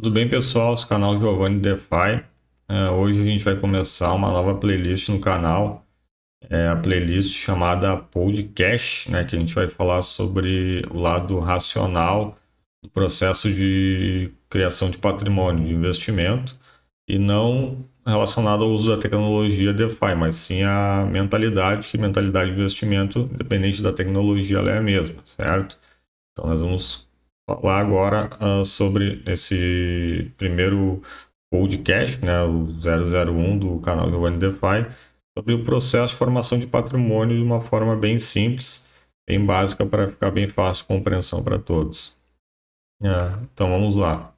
Tudo bem, pessoal? Esse canal Giovanni DeFi. Hoje a gente vai começar uma nova playlist no canal. É a playlist chamada Podcast, né? Que a gente vai falar sobre o lado racional do processo de criação de patrimônio, de investimento, e não relacionado ao uso da tecnologia DeFi, mas sim a mentalidade, que mentalidade de investimento, independente da tecnologia, ela é a mesma, certo? Então nós vamos falar agora sobre esse primeiro podcast, né, o 001 do canal Giovanni DeFi, sobre o processo de formação de patrimônio de uma forma bem simples, bem básica, para ficar bem fácil de compreensão para todos. Então vamos lá.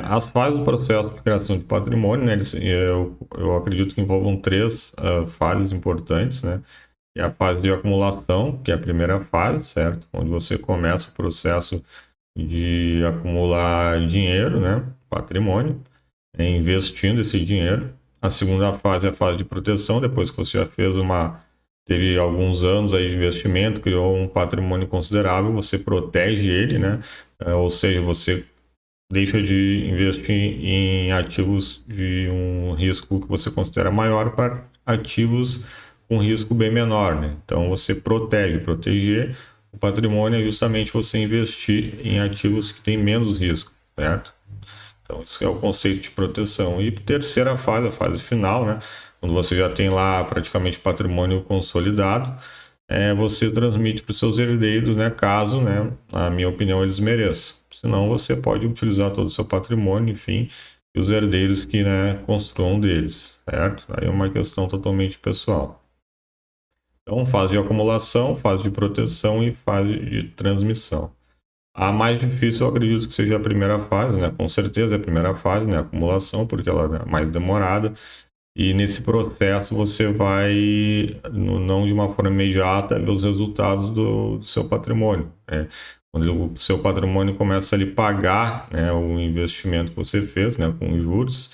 As fases do processo de criação de patrimônio, né, eu acredito que envolvam três fases importantes, né? É a fase de acumulação, que é a primeira fase, certo? Onde você começa o processo de acumular dinheiro, né? Patrimônio, investindo esse dinheiro. A segunda fase é a fase de proteção, depois que você já teve alguns anos aí de investimento, criou um patrimônio considerável, você protege ele, né? Ou seja, você deixa de investir em ativos de um risco que você considera maior para ativos com risco bem menor, né? Então você proteger o patrimônio é justamente você investir em ativos que têm menos risco, certo? Então isso é o conceito de proteção. E terceira fase, a fase final, né? Quando você já tem lá praticamente patrimônio consolidado, você transmite para os seus herdeiros, né, caso, né, na minha opinião, eles mereçam. Senão você pode utilizar todo o seu patrimônio, enfim, e os herdeiros que, né, construam deles, certo? Aí é uma questão totalmente pessoal. Então, fase de acumulação, fase de proteção e fase de transmissão. A mais difícil, eu acredito que seja a primeira fase, né? Com certeza é a primeira fase, né? A acumulação, porque ela é mais demorada. E nesse processo você vai, não de uma forma imediata, ver os resultados do seu patrimônio, né? Quando o seu patrimônio começa a lhe pagar, né, o investimento que você fez, né, com juros,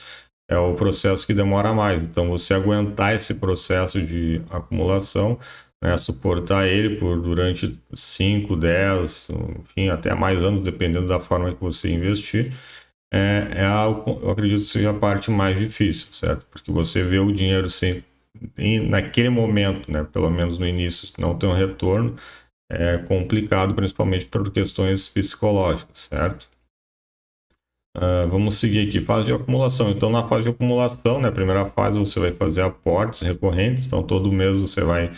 é o processo que demora mais. Então, você aguentar esse processo de acumulação, né, suportar ele por durante 5, 10, enfim, até mais anos, dependendo da forma que você investir, eu acredito que seja a parte mais difícil, certo? Porque você vê o dinheiro sem, naquele momento, né, pelo menos no início, não ter um retorno, é complicado, principalmente por questões psicológicas, certo? Vamos seguir aqui, fase de acumulação. Então, na fase de acumulação, né, a primeira fase você vai fazer aportes recorrentes, então todo mês você vai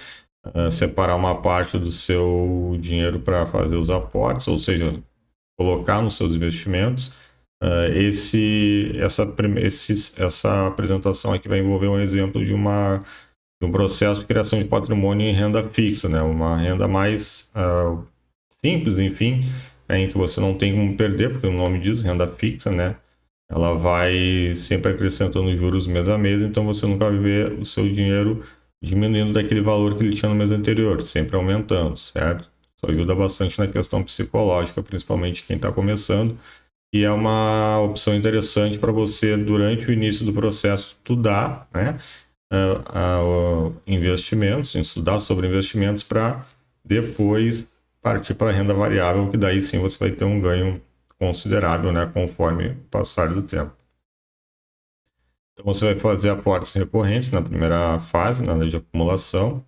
separar uma parte do seu dinheiro para fazer os aportes, ou seja, colocar nos seus investimentos. Essa apresentação aqui vai envolver um exemplo de um processo de criação de patrimônio em renda fixa, né? Uma renda mais simples, enfim, em que você não tem como perder, porque o nome diz renda fixa, né? Ela vai sempre acrescentando juros mês a mês, então você nunca vai ver o seu dinheiro diminuindo daquele valor que ele tinha no mês anterior, sempre aumentando, certo? Isso ajuda bastante na questão psicológica, principalmente quem está começando, e é uma opção interessante para você, durante o início do processo, estudar, né, investimentos, estudar sobre investimentos para depois partir para a renda variável, que daí sim você vai ter um ganho considerável, né, conforme o passar do tempo. Então você vai fazer aportes recorrentes na primeira fase, na lei de acumulação.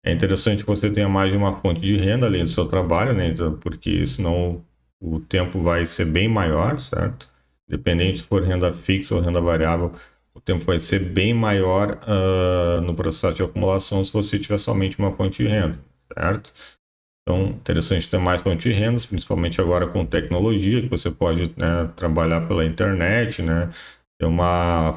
É interessante que você tenha mais de uma fonte de renda além do seu trabalho, né? Então, porque senão o tempo vai ser bem maior, certo? Independente se for renda fixa ou renda variável, o tempo vai ser bem maior no processo de acumulação se você tiver somente uma fonte de renda, certo? Então, interessante ter mais fontes de rendas, principalmente agora com tecnologia, que você pode, né, trabalhar pela internet, né?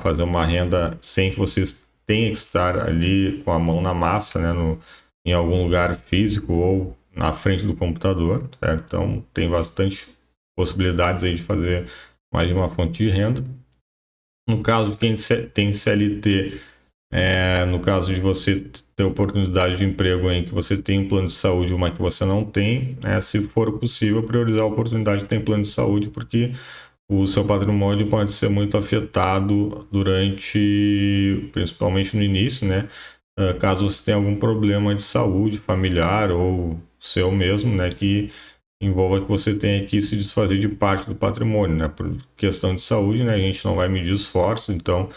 Fazer uma renda sem que você tenha que estar ali com a mão na massa, né, em algum lugar físico ou na frente do computador, certo? Então, tem bastante possibilidades aí de fazer mais de uma fonte de renda. No caso de quem tem CLT, no caso de você ter oportunidade de emprego em que você tem um plano de saúde, uma que você não tem, né, se for possível, priorizar a oportunidade de ter plano de saúde, porque o seu patrimônio pode ser muito afetado principalmente no início, né? Caso você tenha algum problema de saúde familiar ou seu mesmo, né? Que envolva que você tenha que se desfazer de parte do patrimônio, né? Por questão de saúde, né? A gente não vai medir esforços, então,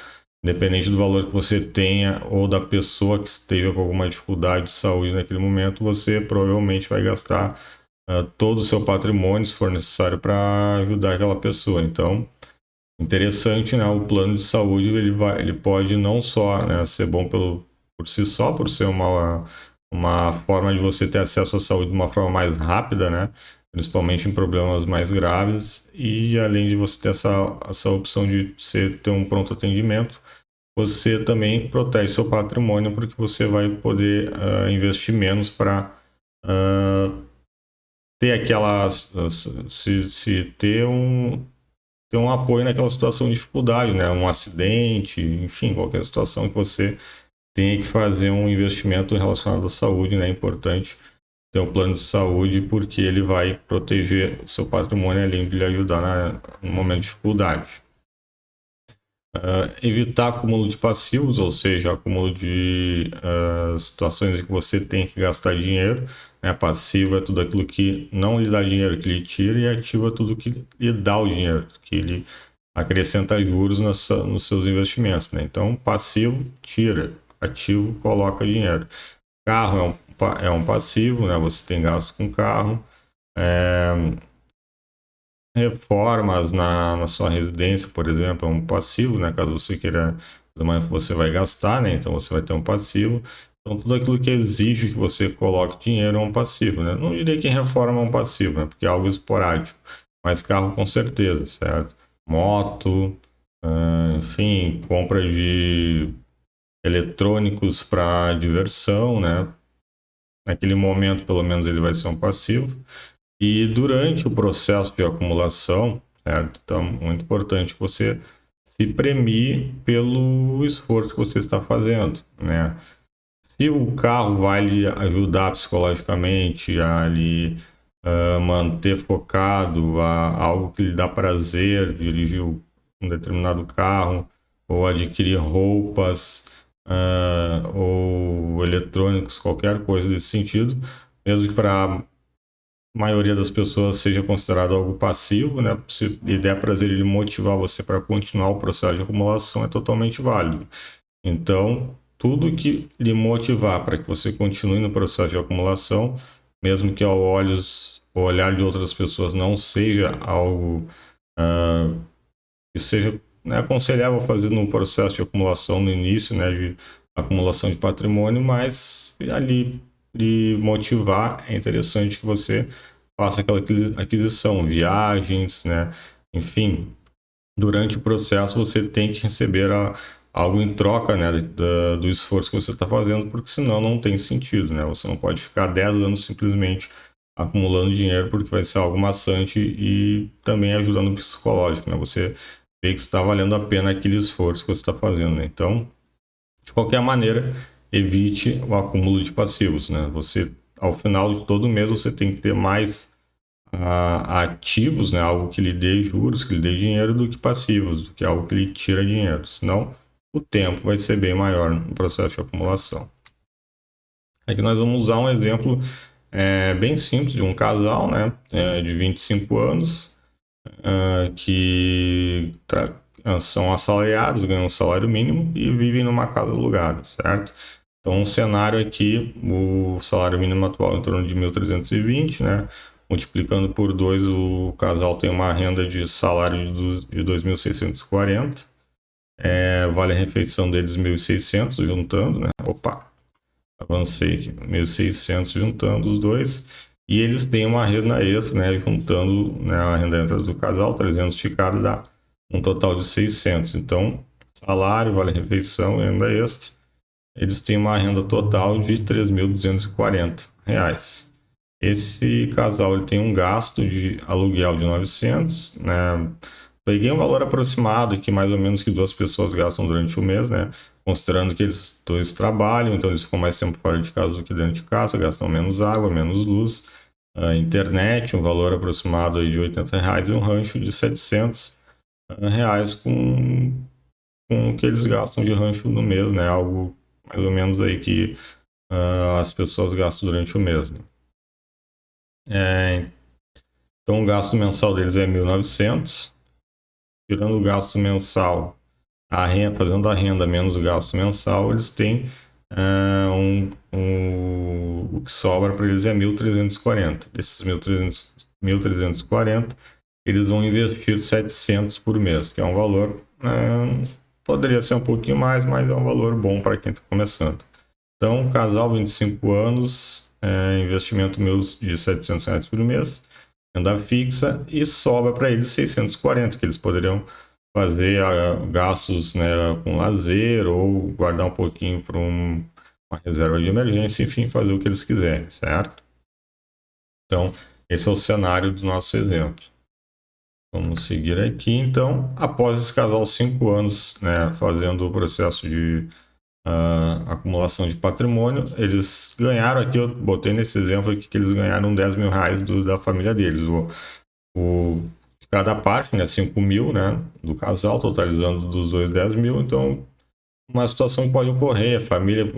independente do valor que você tenha ou da pessoa que esteja com alguma dificuldade de saúde naquele momento, você provavelmente vai gastar todo o seu patrimônio, se for necessário, para ajudar aquela pessoa. Então, interessante, né? O plano de saúde ele pode não só, né, ser bom por si só, por ser uma forma de você ter acesso à saúde de uma forma mais rápida, né? Principalmente em problemas mais graves, e além de você ter essa opção de você ter um pronto atendimento, você também protege seu patrimônio, porque você vai poder investir menos para ter aquelas. Se ter um apoio naquela situação de dificuldade, né? Um acidente, enfim, qualquer situação que você tenha que fazer um investimento relacionado à saúde, né? É importante ter um plano de saúde porque ele vai proteger o seu patrimônio além de lhe ajudar no momento de dificuldade. Evitar acúmulo de passivos, ou seja, acúmulo de situações em que você tem que gastar dinheiro. Né? Passivo é tudo aquilo que não lhe dá dinheiro, que lhe tira, e ativo é tudo que lhe dá o dinheiro, que lhe acrescenta juros nos seus investimentos. Né? Então, passivo tira, ativo coloca dinheiro. Carro é um passivo, né? Você tem gasto com carro. Reformas na sua residência, por exemplo, é um passivo, né? Caso você queira, você vai gastar, né? Então você vai ter um passivo. Então tudo aquilo que exige que você coloque dinheiro é um passivo, né? Não diria que reforma é um passivo, né? Porque é algo esporádico, mas carro com certeza, certo? Moto, enfim, compra de eletrônicos para diversão, né? Naquele momento, pelo menos, ele vai ser um passivo. E durante o processo de acumulação, certo? Então, muito importante que você se premie pelo esforço que você está fazendo, né? Se o carro vai lhe ajudar psicologicamente a lhe manter focado a algo que lhe dá prazer, dirigir um determinado carro, ou adquirir roupas, ou eletrônicos, qualquer coisa desse sentido, mesmo que para maioria das pessoas seja considerado algo passivo, né? Se lhe der prazer ele motivar você para continuar o processo de acumulação é totalmente válido. Então, tudo que lhe motivar para que você continue no processo de acumulação, mesmo que ao olhar de outras pessoas não seja algo que seja, né, aconselhável fazer no processo de acumulação no início, né, de acumulação de patrimônio, mas ali lhe motivar, é interessante que você faça aquela aquisição, viagens, né, enfim, durante o processo você tem que receber algo em troca, né, do esforço que você está fazendo, porque senão não tem sentido, né, você não pode ficar 10 anos simplesmente acumulando dinheiro, porque vai ser algo maçante e também ajuda no psicológico, né, você vê que está valendo a pena aquele esforço que você está fazendo, né? Então, de qualquer maneira, evite o acúmulo de passivos, né? Você, ao final de todo mês, você tem que ter mais ativos, né? Algo que lhe dê juros, que lhe dê dinheiro, do que passivos, do que algo que lhe tira dinheiro. Senão, o tempo vai ser bem maior no processo de acumulação. Aqui nós vamos usar um exemplo bem simples de um casal, né? De 25 anos, que são assalariados, ganham um salário mínimo e vivem numa casa alugada, certo? Então, um cenário aqui, o salário mínimo atual é em torno de 1.320, né? Multiplicando por 2, o casal tem uma renda de salário de 2.640. Vale a refeição deles 1.600, juntando, né? Opa, avancei aqui, 1.600 juntando os dois. E eles têm uma renda extra, né? Juntando, né, a renda extra do casal, 300 de cada, dá um total de 600. Então, salário, vale a refeição, renda extra. Eles têm uma renda total de R$ 3.240. Esse casal ele tem um gasto de aluguel de 900, né? Peguei um valor aproximado aqui, mais ou menos, que duas pessoas gastam durante o mês, né? Considerando que eles dois trabalham, então eles ficam mais tempo fora de casa do que dentro de casa, gastam menos água, menos luz. A internet, um valor aproximado aí de R$ 80 e um rancho de R$ 700 com o que eles gastam de rancho no mês, né? Algo mais ou menos aí que as pessoas gastam durante o mês. Né? Então o gasto mensal deles é 1.900, tirando o gasto mensal, fazendo a renda menos o gasto mensal, eles têm o que sobra para eles é 1.340. Desses 1.340, eles vão investir 700 por mês, que é um valor, poderia ser um pouquinho mais, mas é um valor bom para quem está começando. Então, casal, 25 anos, investimento meus de R$ 700 por mês, renda fixa, e sobra para eles 640, que eles poderiam fazer gastos, né, com lazer ou guardar um pouquinho para uma reserva de emergência, enfim, fazer o que eles quiserem, certo? Então, esse é o cenário do nosso exemplo. Vamos seguir aqui. Então, após esse casal 5 anos, né, fazendo o processo de acumulação de patrimônio, eles ganharam aqui, eu botei nesse exemplo aqui que eles ganharam R$ 10.000 da família deles. Cada parte, né, 5 mil, né, do casal, totalizando dos dois 10 mil. Então, uma situação que pode ocorrer, a família,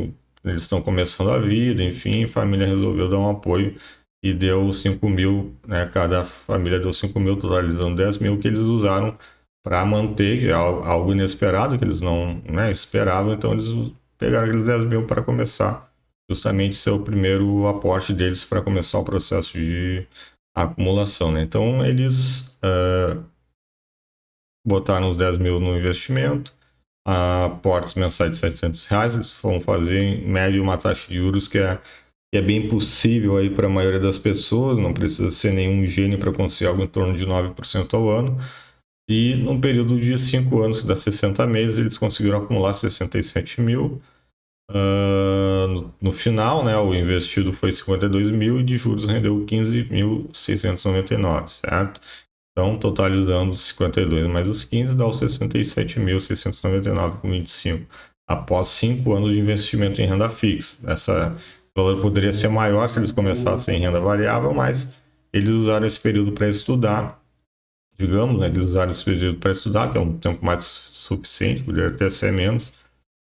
eles estão começando a vida, enfim, a família resolveu dar um apoio e deu 5 mil, né, cada família deu 5 mil, totalizando 10 mil, que eles usaram para manter, que é algo inesperado, que eles não, né, esperavam, então eles pegaram aqueles 10 mil para começar, justamente ser o primeiro aporte deles para começar o processo de acumulação, né? Então eles botaram os 10 mil no investimento, aportes mensais de R$ 700, eles vão fazer em média uma taxa de juros que é bem possível aí para a maioria das pessoas, não precisa ser nenhum gênio para conseguir algo em torno de 9% ao ano. E num período de 5 anos, que dá 60 meses, eles conseguiram acumular 67 mil. No final, né, o investido foi 52 mil e de juros rendeu 15.699, certo? Então, totalizando os 52 mais os 15, dá os 67.699,25. Após 5 anos de investimento em renda fixa. O valor poderia ser maior se eles começassem em renda variável, mas eles usaram esse período para estudar. Digamos, né, que eles usaram esse período para estudar, que é um tempo mais suficiente, poderia até ser menos.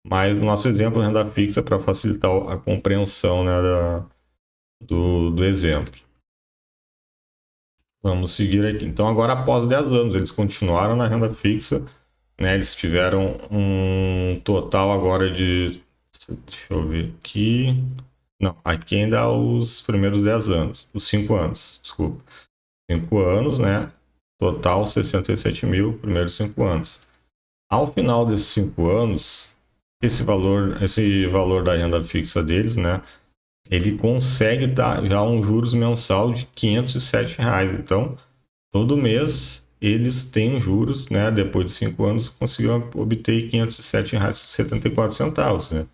Mas no nosso exemplo, renda fixa, para facilitar a compreensão, né, do exemplo. Vamos seguir aqui. Então, agora, após 10 anos, eles continuaram na renda fixa, né? Eles tiveram um total agora de... Deixa eu ver aqui... Não, aqui ainda os primeiros 10 anos. Os 5 anos, desculpa. 5 anos, né? Total 67 mil, primeiros 5 anos. Ao final desses 5 anos, esse valor da renda fixa deles, né? Ele consegue dar já um juros mensal de R$ 507. Então, todo mês eles têm juros, né? Depois de 5 anos, conseguiram obter R$ 507,74, né?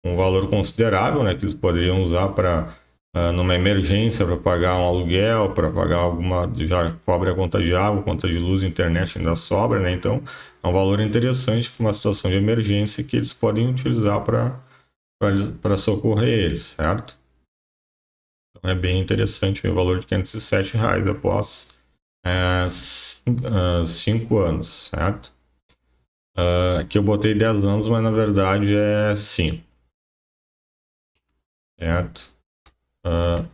Um valor considerável, né? Que eles poderiam usar para numa emergência, para pagar um aluguel, para pagar alguma, já cobre a conta de água, conta de luz, internet ainda sobra, né? Então, é um valor interessante para uma situação de emergência que eles podem utilizar para socorrer eles, certo? Então, é bem interessante o valor de R$ 507 após 5 anos, certo? Aqui eu botei 10 anos, mas na verdade é 5, certo?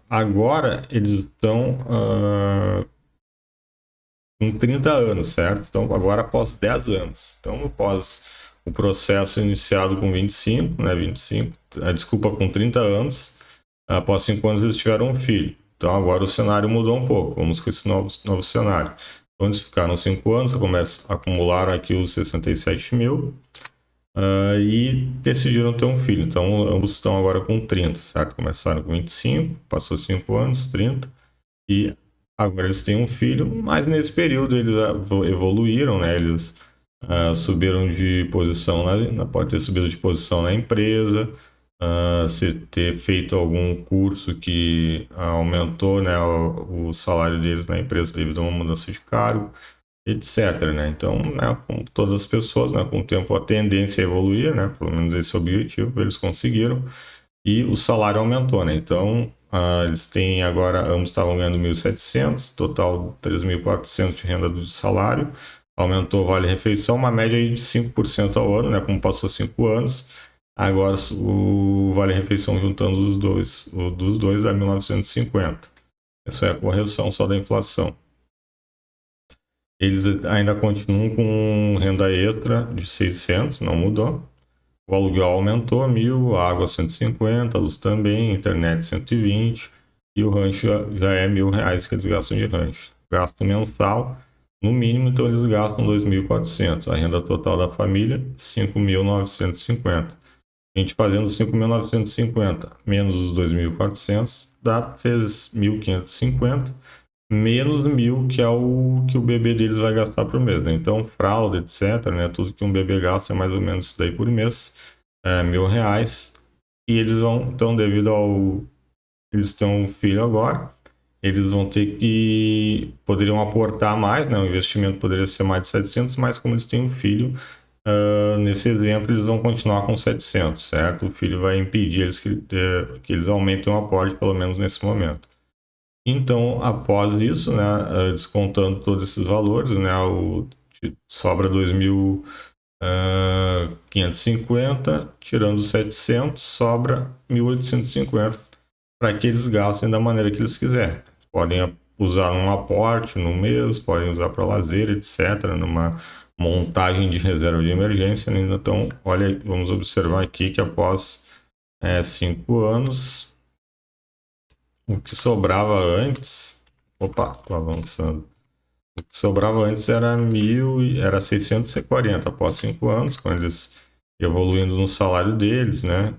Agora eles estão com 30 anos, certo? Então, agora após 10 anos. Então, após o processo iniciado com 25, né? 25, desculpa, com 30 anos, após 5 anos eles tiveram um filho. Então, agora o cenário mudou um pouco. Vamos com esse novo cenário. Então, eles ficaram 5 anos, acumularam aqui os 67 mil e decidiram ter um filho. Então, ambos estão agora com 30, certo? Começaram com 25, passou 5 anos, 30, e agora eles têm um filho, mas nesse período eles evoluíram, né? Eles subiram de posição, pode ter subido de posição na empresa, se ter feito algum curso que aumentou, né, o salário deles na empresa devido a uma mudança de cargo, etc, né? Então, né, como todas as pessoas, né, com o tempo a tendência é evoluir, né? Pelo menos esse objetivo eles conseguiram e o salário aumentou, né? Então, eles têm agora, ambos estavam ganhando 1.700, total 3.400 de renda do salário, aumentou o vale-refeição, uma média aí de 5% ao ano, né? Como passou 5 anos, agora o vale-refeição juntando os dois, dos dois dá 1.950. Essa é a correção só da inflação. Eles ainda continuam com renda extra de 600, não mudou. O aluguel aumentou 1.000, a água 150, a luz também, internet 120 e o rancho já é R$ 1.000 que eles gastam de rancho. Gasto mensal, no mínimo, então eles gastam 2.400. A renda total da família, 5.950. A gente fazendo 5.950 menos os 2.400 dá 3.550 menos 1.000, que é o que o bebê deles vai gastar por mês, né? Então, fralda, etc, né? Tudo que um bebê gasta é mais ou menos isso daí por mês, R$ 1.000. E eles vão, então, devido ao... Eles têm um filho agora, eles vão ter que... Poderiam aportar mais, né? O investimento poderia ser mais de 700, mas como eles têm um filho, nesse exemplo, eles vão continuar com 700, certo? O filho vai impedir eles que eles aumentem o aporte, pelo menos nesse momento. Então, após isso, né, descontando todos esses valores, né, sobra 2.550, tirando 700, sobra 1.850 para que eles gastem da maneira que eles quiserem. Podem usar um aporte no mês, podem usar para lazer, etc., numa montagem de reserva de emergência. Né? Então, olha, vamos observar aqui que após 5 anos, o que sobrava antes... Opa, estou avançando. O que sobrava antes era 640 após 5 anos, com eles evoluindo no salário deles, né?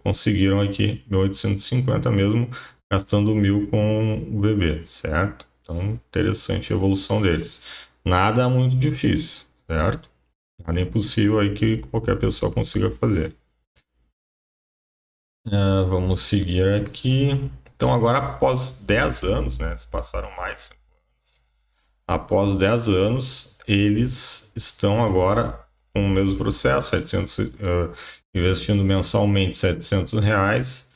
Conseguiram aqui 1.850 mesmo, gastando 1.000 com o bebê, certo? Então, interessante a evolução deles. Nada muito difícil, certo? Nada impossível aí que qualquer pessoa consiga fazer. Vamos seguir aqui. Então, agora após 10 anos, né? Se passaram mais. Após 10 anos, eles estão agora com o mesmo processo, 700, investindo mensalmente R$ 700.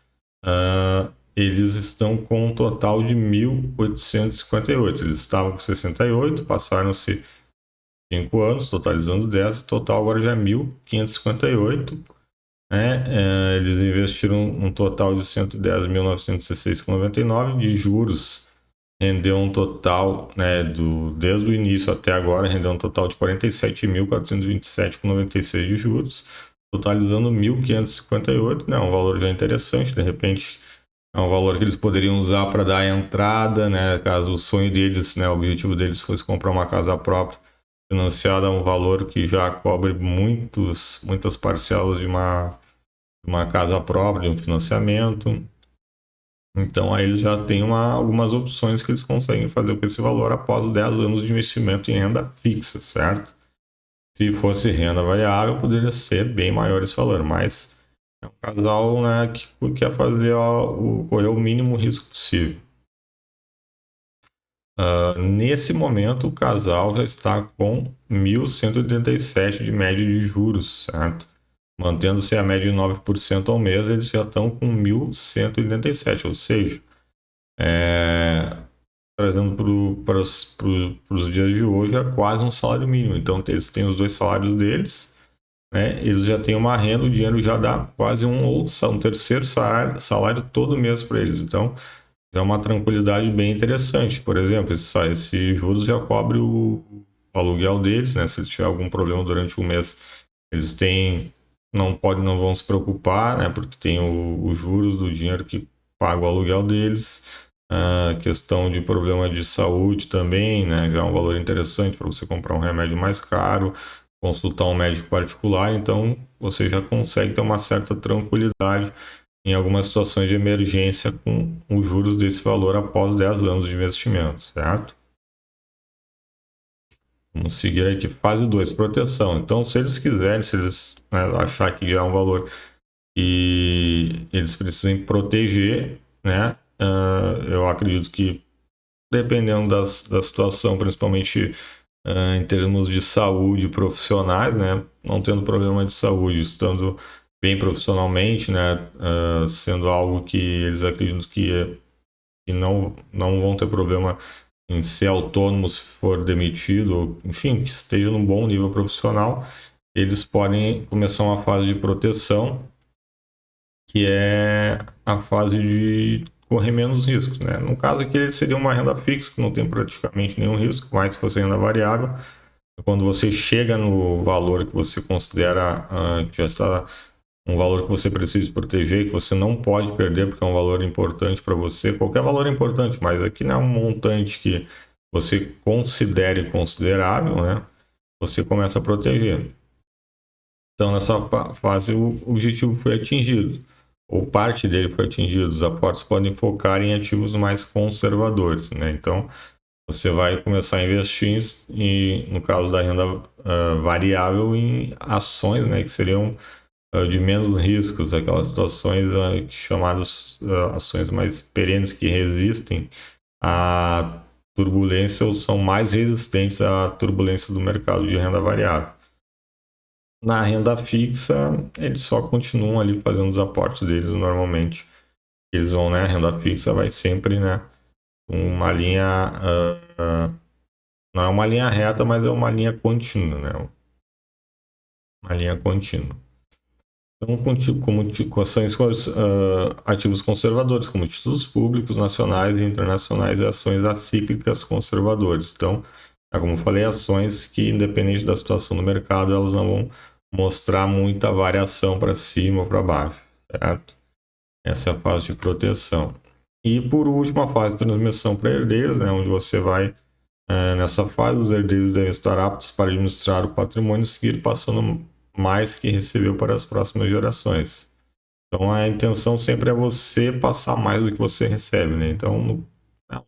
Eles estão com um total de 1.858. Eles estavam com 68, passaram-se 5 anos, totalizando 10, o total agora já é 1.558. Eles investiram um total de 110.916,99 de juros, rendeu um total, né, desde o início até agora, rendeu um total de 47.427,96 de juros, totalizando 1.558, né, um valor já interessante. De repente é um valor que eles poderiam usar para dar a entrada, né, caso o sonho deles, né, o objetivo deles fosse comprar uma casa própria, financiada a um valor que já cobre muitas parcelas de uma casa própria, de um financiamento. Então aí eles já têm algumas opções que eles conseguem fazer com esse valor após 10 anos de investimento em renda fixa, certo? Se fosse renda variável, poderia ser bem maior esse valor, mas é um casal, né, que quer fazer correr o mínimo risco possível. Nesse momento, o casal já está com 1.187 de média de juros, certo? Mantendo-se a média de 9% ao mês, eles já estão com 1.187, ou seja, trazendo para os dias de hoje, é quase um salário mínimo. Então, eles têm os dois salários deles, né? Eles já têm uma renda, o dinheiro já dá quase um terceiro salário todo mês para eles. Então, é uma tranquilidade bem interessante. Por exemplo, esse juros já cobre o aluguel deles, né? Se eles tiverem algum problema durante o mês, eles têm, não vão se preocupar, né? Porque tem os juros do dinheiro que paga o aluguel deles. A questão de problema de saúde também, né? Já é um valor interessante para você comprar um remédio mais caro, consultar um médico particular. Então, você já consegue ter uma certa tranquilidade em algumas situações de emergência com os juros desse valor após 10 anos de investimento, certo? Vamos seguir aqui, fase 2, proteção. Então, se eles quiserem, se eles, né, achar que já é um valor e eles precisam proteger, né? Eu acredito que, dependendo da situação, principalmente em termos de saúde profissionais, né? Não tendo problema de saúde, estando bem profissionalmente, né? Sendo algo que eles acreditam que não vão ter problema em ser autônomo se for demitido, ou, enfim, que esteja num bom nível profissional, eles podem começar uma fase de proteção, que é a fase de correr menos riscos, né? No caso aqui, ele seria uma renda fixa, que não tem praticamente nenhum risco, mas se fosse renda variável, quando você chega no valor que você considera que já está um valor que você precisa proteger, que você não pode perder, porque é um valor importante para você, qualquer valor é importante, mas aqui não é um montante que você considere considerável, né? Você começa a proteger. Então, nessa fase, o objetivo foi atingido, ou parte dele foi atingido. Os aportes podem focar em ativos mais conservadores, né? Então, você vai começar a investir, no caso da renda variável, em ações, né, que seriam de menos riscos, aquelas situações chamadas ações mais perenes que resistem à turbulência ou são mais resistentes à turbulência do mercado de renda variável. Na renda fixa, eles só continuam ali fazendo os aportes deles normalmente. Eles vão, né? A renda fixa vai sempre, né? Uma linha. Não é uma linha reta, mas é uma linha contínua, né? Uma linha contínua. Então, com ações ativos conservadores, como títulos públicos, nacionais e internacionais, e ações acíclicas conservadores. Então, como eu falei, ações que, independente da situação do mercado, elas não vão mostrar muita variação para cima ou para baixo, certo? Essa é a fase de proteção. E, por último, a fase de transmissão para herdeiros, né, onde você vai, nessa fase, os herdeiros devem estar aptos para administrar o patrimônio e seguir passando mais que recebeu para as próximas gerações. Então a intenção sempre é você passar mais do que você recebe, né? Então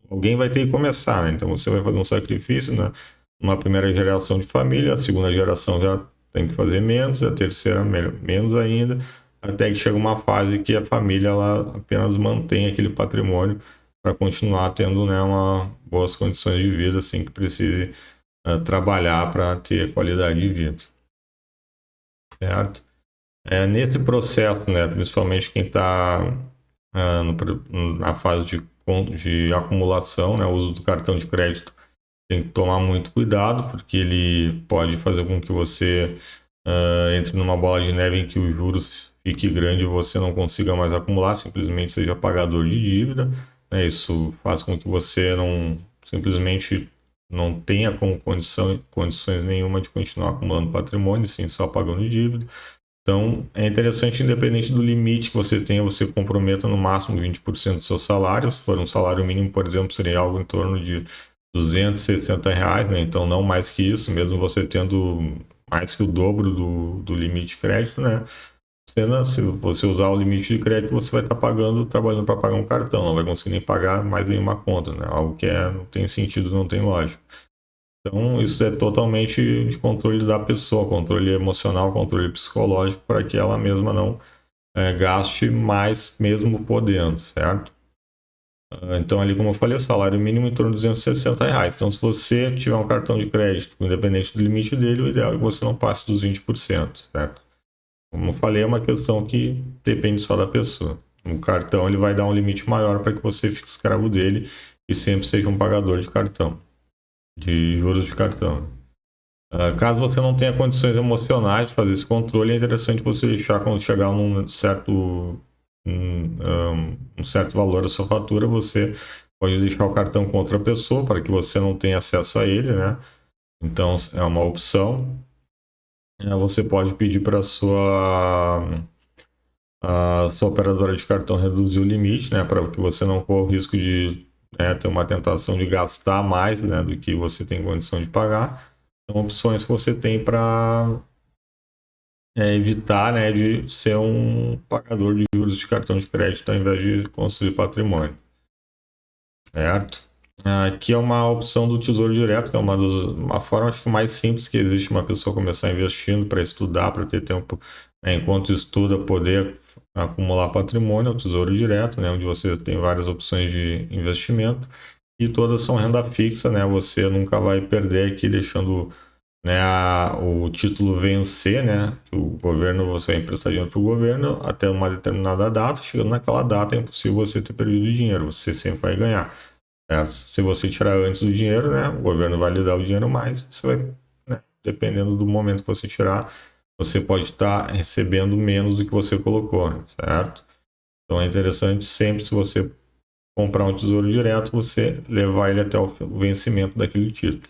alguém vai ter que começar, né? Então você vai fazer um sacrifício, né? Uma primeira geração de família, a segunda geração já tem que fazer menos, a terceira menos ainda, até que chega uma fase que a família ela apenas mantém aquele patrimônio para continuar tendo, né, boas condições de vida, assim que precise trabalhar para ter qualidade de vida, certo? Nesse processo, né, principalmente quem está na fase de acumulação, né, o uso do cartão de crédito tem que tomar muito cuidado, porque ele pode fazer com que você entre numa bola de neve em que os juros fique grande e você não consiga mais acumular, simplesmente seja pagador de dívida, né? Isso faz com que você não simplesmente não tenha como condições nenhuma de continuar acumulando patrimônio, sim só pagando dívida. Então, é interessante, independente do limite que você tenha, você comprometa no máximo 20% do seu salário. Se for um salário mínimo, por exemplo, seria algo em torno de R$ 260, né? Então, não mais que isso, mesmo você tendo mais que o dobro do limite de crédito, né? Se você usar o limite de crédito, você vai estar trabalhando para pagar um cartão, não vai conseguir nem pagar mais em uma conta, né? Algo que não tem sentido, não tem lógica. Então, isso é totalmente de controle da pessoa, controle emocional, controle psicológico, para que ela mesma não gaste mais, mesmo podendo, certo? Então, ali, como eu falei, o salário mínimo em torno de R$ 260. Então, se você tiver um cartão de crédito, independente do limite dele, o ideal é que você não passe dos 20%, certo? Como eu falei, é uma questão que depende só da pessoa. O cartão ele vai dar um limite maior para que você fique escravo dele e sempre seja um pagador de cartão, de juros de cartão. Caso você não tenha condições emocionais de fazer esse controle, é interessante você deixar quando chegar um certo valor da sua fatura, você pode deixar o cartão com outra pessoa para que você não tenha acesso a ele, né? Então é uma opção. Você pode pedir para a sua operadora de cartão reduzir o limite, né? Para que você não corra o risco de ter uma tentação de gastar mais, né, do que você tem condição de pagar. São opções que você tem para evitar, né, de ser um pagador de juros de cartão de crédito ao invés de construir patrimônio, certo? Aqui é uma opção do Tesouro Direto, que é uma forma acho que mais simples que existe uma pessoa começar investindo para estudar, para ter tempo, né, enquanto estuda, poder acumular patrimônio, é o Tesouro Direto, né, onde você tem várias opções de investimento e todas são renda fixa, né? Você nunca vai perder aqui deixando, né, o título vencer, né? O governo, você vai emprestar dinheiro para o governo até uma determinada data. Chegando naquela data, é impossível você ter perdido dinheiro, você sempre vai ganhar. Se você tirar antes do dinheiro, né, o governo vai lhe dar o dinheiro mais, você vai, né, dependendo do momento que você tirar, você pode estar recebendo menos do que você colocou, certo? Então é interessante sempre, se você comprar um tesouro direto, você levar ele até o vencimento daquele título.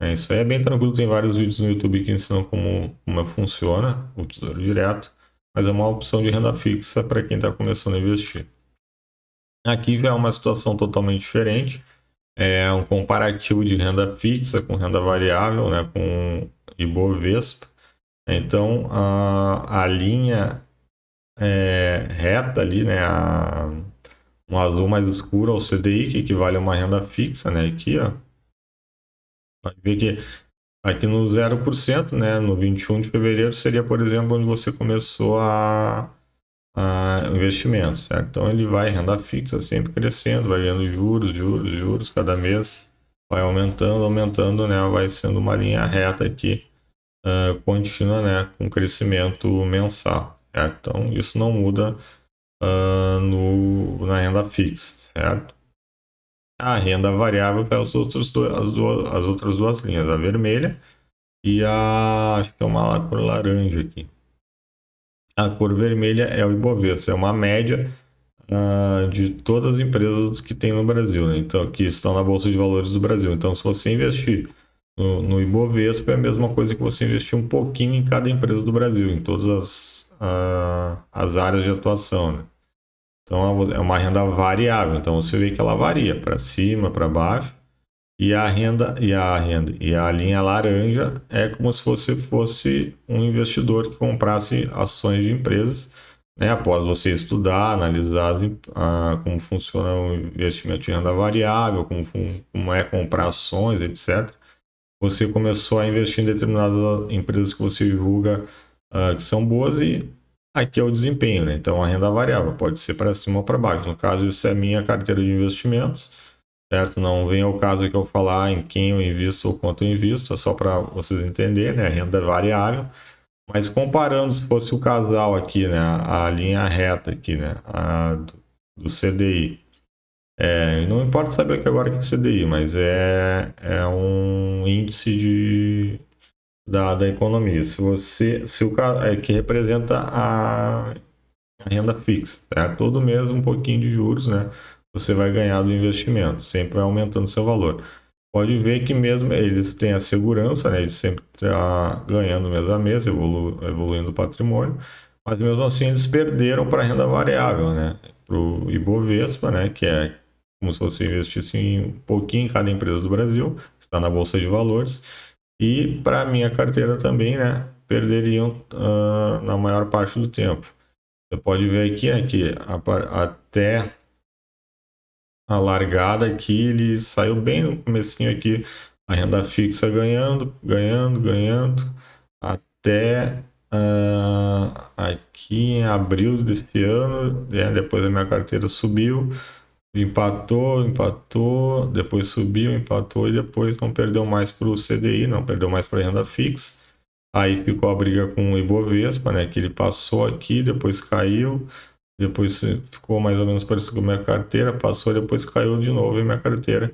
Isso aí é bem tranquilo, tem vários vídeos no YouTube que ensinam como funciona o tesouro direto, mas é uma opção de renda fixa para quem está começando a investir. Aqui já é uma situação totalmente diferente, é um comparativo de renda fixa com renda variável, né, com Ibovespa. Então, a linha reta ali, né, um azul mais escuro é o CDI, que equivale a uma renda fixa, né, aqui, ó. Pode ver que aqui no 0%, né, no 21 de fevereiro, seria, por exemplo, onde você começou a investimento, certo? Então, ele vai, renda fixa, sempre crescendo, vai ganhando juros, juros, juros, cada mês vai aumentando, aumentando, né, vai sendo uma linha reta aqui, contínua, né, com crescimento mensal, certo? Então, isso não muda na renda fixa, certo? A renda variável é as outras duas linhas, a vermelha e acho que é uma cor laranja aqui. A cor vermelha é o Ibovespa, é uma média de todas as empresas que tem no Brasil, né? Então, que estão na Bolsa de Valores do Brasil. Então, se você investir no Ibovespa, é a mesma coisa que você investir um pouquinho em cada empresa do Brasil, em todas as áreas de atuação, né? Então, é uma renda variável. Então, você vê que ela varia para cima, para baixo. E a linha laranja é como se você fosse um investidor que comprasse ações de empresas, né? Após você estudar, analisar como funciona o investimento de renda variável, como é comprar ações, etc. Você começou a investir em determinadas empresas que você julga que são boas e aqui é o desempenho, né? Então a renda variável pode ser para cima ou para baixo. No caso, isso é a minha carteira de investimentos, certo? Não vem ao caso aqui eu falar em quem eu invisto ou quanto eu invisto, é só para vocês entenderem, né? Renda variável. Mas comparando, se fosse o casal aqui, né? A linha reta aqui, né? Do CDI. Não importa saber aqui agora que é CDI, mas é um índice da economia. Que representa a renda fixa, tá? Todo mês um pouquinho de juros, né? Você vai ganhar do investimento, sempre vai aumentando seu valor. Pode ver que mesmo eles têm a segurança, né? Eles sempre estão ganhando mês a mês, evoluindo o patrimônio, mas mesmo assim eles perderam para a renda variável, né? Para o Ibovespa, né? Que é como se você investisse um pouquinho em cada empresa do Brasil, que está na Bolsa de Valores, e para a minha carteira também, né? Perderiam na maior parte do tempo. Você pode ver aqui, né, que até a largada aqui, ele saiu bem no comecinho aqui, a renda fixa ganhando, ganhando, ganhando, até aqui em abril deste ano, né, depois a minha carteira subiu, empatou, empatou, depois subiu, empatou e depois não perdeu mais para o CDI, não perdeu mais para a renda fixa. Aí ficou a briga com o Ibovespa, né, que ele passou aqui, depois caiu, depois ficou mais ou menos parecido com a minha carteira, passou, depois caiu de novo em minha carteira,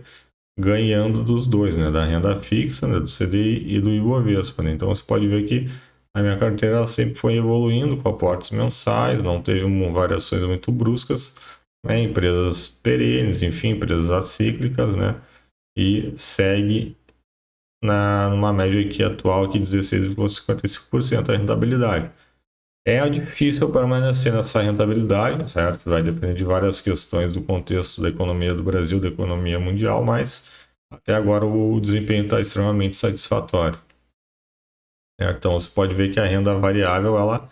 ganhando dos dois, né? Da renda fixa, né? Do CDI e do Ibovespa, né? Então você pode ver que a minha carteira ela sempre foi evoluindo com aportes mensais, não teve variações muito bruscas, né? Empresas perenes, enfim, empresas acíclicas, né? E segue numa média aqui atual aqui 16,55% a rentabilidade. É difícil permanecer nessa rentabilidade, certo? Vai depender de várias questões do contexto da economia do Brasil, da economia mundial, mas até agora o desempenho está extremamente satisfatório. Então você pode ver que a renda variável ela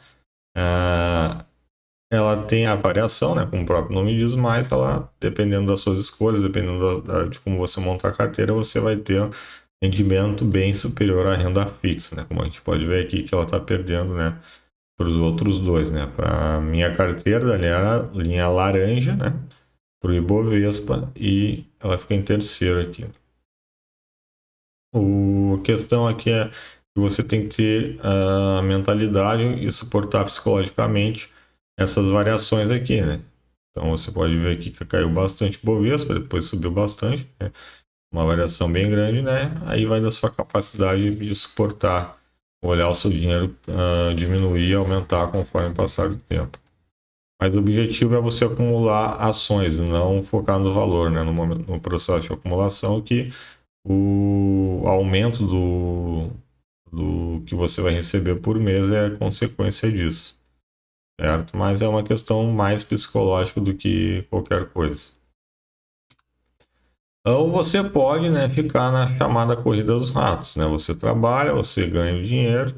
tem a variação, né? Como o próprio nome diz, mas ela, dependendo das suas escolhas, dependendo de como você montar a carteira, você vai ter um rendimento bem superior à renda fixa, né? Como a gente pode ver aqui que ela está perdendo, né? Para os outros dois, né? Para minha carteira, ali era linha laranja, né? Para o Ibovespa e ela fica em terceiro aqui. A questão aqui é que você tem que ter a mentalidade e suportar psicologicamente essas variações aqui, né? Então você pode ver aqui que caiu bastante o Ibovespa, depois subiu bastante, né? Uma variação bem grande, né? Aí vai da sua capacidade de suportar, olhar o seu dinheiro diminuir e aumentar conforme passar o tempo. Mas o objetivo é você acumular ações, não focar no valor, né? No processo de acumulação, que o aumento do que você vai receber por mês é consequência disso, certo? Mas é uma questão mais psicológica do que qualquer coisa. Ou você pode, né, ficar na chamada corrida dos ratos, né? Você trabalha, você ganha o dinheiro,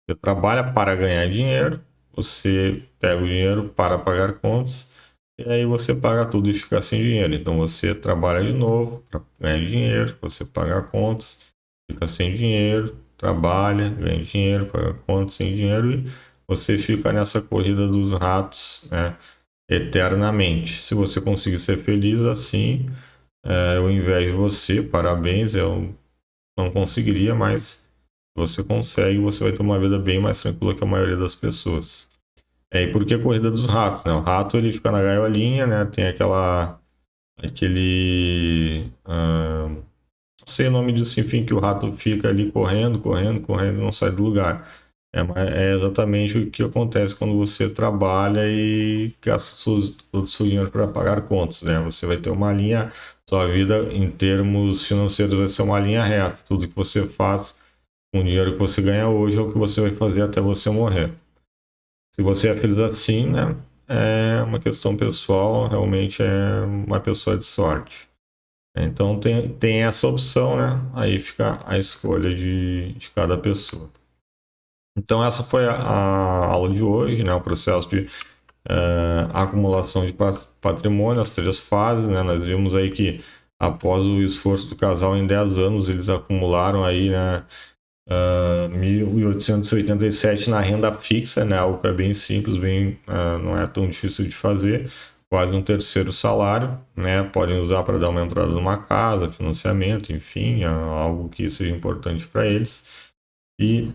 você trabalha para ganhar dinheiro, você pega o dinheiro para pagar contas, e aí você paga tudo e fica sem dinheiro. Então você trabalha de novo para ganhar dinheiro, você paga contas, fica sem dinheiro, trabalha, ganha dinheiro, paga contas sem dinheiro, e você fica nessa corrida dos ratos, né, eternamente. Se você conseguir ser feliz assim, eu invejo você, parabéns, eu não conseguiria, mas você consegue, você vai ter uma vida bem mais tranquila que a maioria das pessoas. E por que a corrida dos ratos, né? O rato ele fica na gaiolinha, né? Tem não sei o nome disso, enfim, que o rato fica ali correndo, correndo, correndo, e não sai do lugar. É exatamente o que acontece quando você trabalha e gasta todo o seu dinheiro para pagar contas, né? Você vai ter uma linha, sua vida em termos financeiros vai ser uma linha reta. Tudo que você faz com o dinheiro que você ganha hoje é o que você vai fazer até você morrer. Se você é feliz assim, né? É uma questão pessoal, realmente é uma pessoa de sorte. Então tem essa opção, né? Aí fica a escolha de cada pessoa. Então essa foi a aula de hoje, né? O processo de acumulação de patrimônio, as 3 fases, né? Nós vimos aí que após o esforço do casal em 10 anos, eles acumularam aí, né, 1.887 na renda fixa, né? Algo que é bem simples, não é tão difícil de fazer, quase um terceiro salário, né? Podem usar para dar uma entrada numa casa, financiamento, enfim, algo que seja importante para eles. E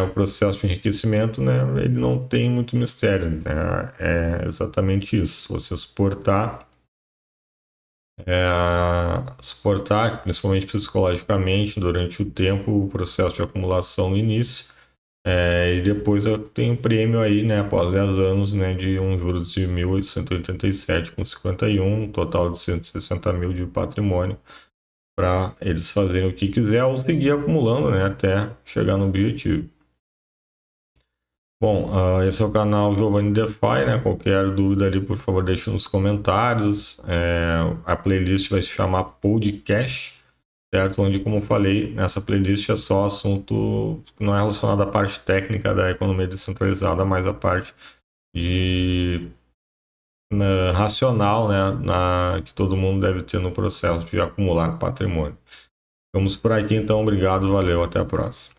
o processo de enriquecimento, né? Ele não tem muito mistério, né? É exatamente isso. Se você suportar, principalmente psicologicamente, durante o tempo, o processo de acumulação no início. E depois eu tenho um prêmio aí, né, após 10 anos, né, de um juros de 1.887,51, um total de 160 mil de patrimônio, para eles fazerem o que quiser ou seguir acumulando, né, até chegar no objetivo. Bom, esse é o canal Giovanni DeFi, né? Qualquer dúvida ali, por favor, deixe nos comentários. A playlist vai se chamar Podcast, certo? Onde, como eu falei, nessa playlist é só assunto que não é relacionado à parte técnica da economia descentralizada, mas a parte de racional, né, que todo mundo deve ter no processo de acumular patrimônio. Vamos por aqui, então. Obrigado, valeu, até a próxima.